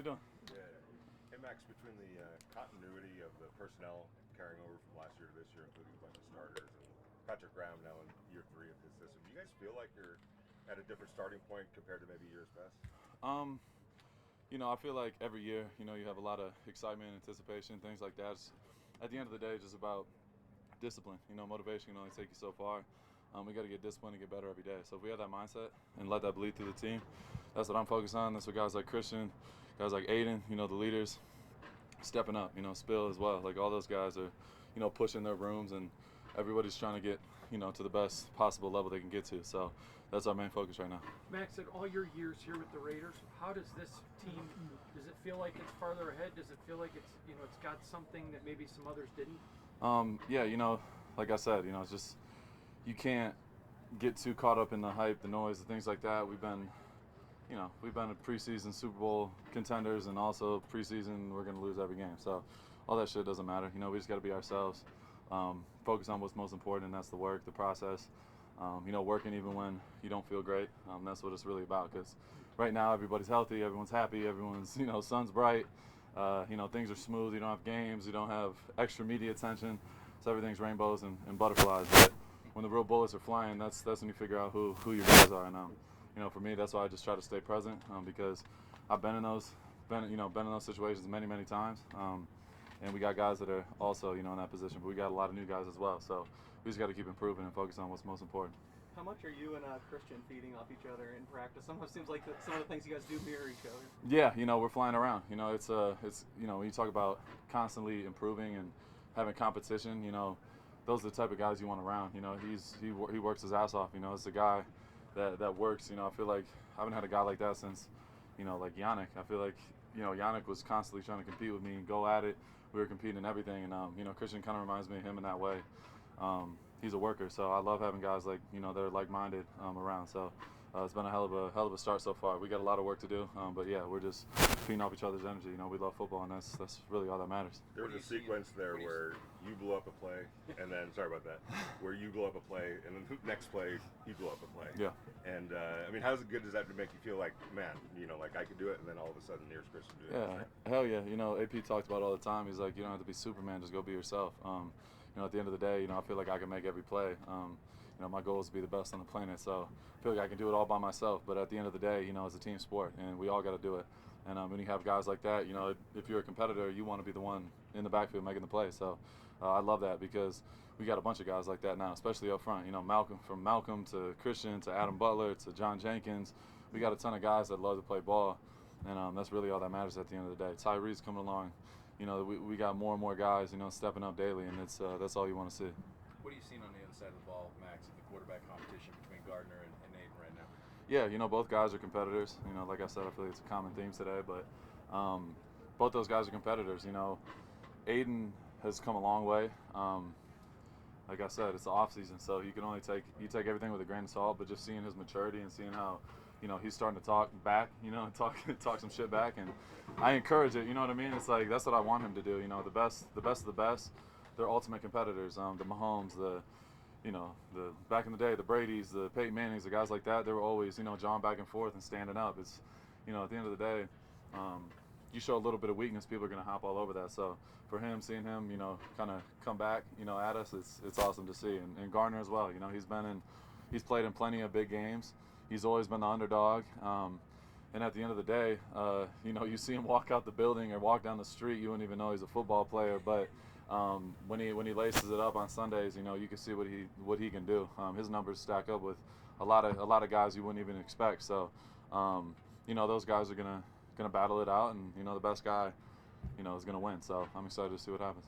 we doing? Yeah. Hey, Max, between the continuity of the personnel carrying over from last year to this year, including a bunch of starters, and Patrick Graham now in year 3 of his system, do you guys feel like you're at a different starting point compared to maybe years past? I feel like every year, you have a lot of excitement, anticipation, things like that. At the end of the day, it's just about discipline. Motivation can only take you so far. We got to get disciplined and get better every day. So if we have that mindset and let that bleed through the team, that's what I'm focused on. That's what guys like Christian, guys like Aiden, the leaders, stepping up. Spill as well. Like all those guys are, pushing their rooms, and everybody's trying to get, to the best possible level they can get to. So that's our main focus right now. Max, in all your years here with the Raiders, how does this team, does it feel like it's farther ahead? Does it feel like it's, it's got something that maybe some others didn't? Yeah, like I said, it's just, you can't get too caught up in the hype, the noise, the things like that. We've been a preseason Super Bowl contenders, and also preseason we're going to lose every game. So all that shit doesn't matter. We just got to be ourselves, focus on what's most important, and that's the work, the process. Working even when you don't feel great. That's what it's really about, because right now everybody's healthy, everyone's happy, everyone's, sun's bright, things are smooth, you don't have games, you don't have extra media attention, so everything's rainbows and butterflies. But when the real bullets are flying, that's when you figure out who your guys are. And for me, that's why I just try to stay present, because I've been in those situations many times. And we got guys that are also, in that position, but we got a lot of new guys as well. So we just got to keep improving and focus on what's most important. How much are you and Christian feeding off each other in practice? Sometimes it seems like some of the things you guys do mirror each other. Yeah, we're flying around. It's when you talk about constantly improving and having competition, those are the type of guys you want around. He works his ass off. It's a guy that works. I feel like I haven't had a guy like that since, like Yannick. I feel like, Yannick was constantly trying to compete with me and go at it. We were competing in everything, and Christian kind of reminds me of him in that way. He's a worker, so I love having guys like that are like-minded around. So it's been a hell of a start so far. We got a lot of work to do, but yeah, we're just feeding off each other's energy. We love football, and that's really all that matters. There was a sequence there where you blew up a play, and then sorry about that, where you blew up a play, and then the next play he blew up a play. Yeah. And how good does that make you feel? Like, man, like I could do it, and then all of a sudden here's Christian doing it. Yeah, hell yeah. AP talked about it all the time. He's like, you don't have to be Superman, just go be yourself. At the end of the day, I feel like I can make every play. My goal is to be the best on the planet, so I feel like I can do it all by myself. But at the end of the day, it's a team sport, and we all got to do it. And when you have guys like that, if you're a competitor, you want to be the one in the backfield making the play. So I love that, because we got a bunch of guys like that now, especially up front. Malcolm to Christian to Adam Butler to John Jenkins. We got a ton of guys that love to play ball, and that's really all that matters at the end of the day. Tyree's coming along. We got more and more guys, stepping up daily, and that's all you want to see. What are you seeing on the other side of the ball, Max, in the quarterback competition between Gardner and Aiden right now? Yeah, both guys are competitors. Like I said, I feel like it's a common theme today, but both those guys are competitors. Aiden has come a long way. Like I said, it's the off season, so you can only take everything with a grain of salt. But just seeing his maturity and seeing how, he's starting to talk back, and talk some shit back, and I encourage it. You know what I mean? It's like that's what I want him to do. The best of the best. They're ultimate competitors. The Mahomes, the back in the day, the Brady's, the Peyton Mannings, the guys like that. They were always jawing back and forth and standing up. It's at the end of the day, you show a little bit of weakness, people are gonna hop all over that. So for him, seeing him, kind of come back, at us, it's awesome to see. And Garner as well. He's played in plenty of big games. He's always been the underdog. And at the end of the day, you see him walk out the building or walk down the street, you wouldn't even know he's a football player. But when he laces it up on Sundays, you can see what he can do. His numbers stack up with a lot of guys you wouldn't even expect. So those guys are gonna battle it out, and the best guy is gonna win. So I'm excited to see what happens.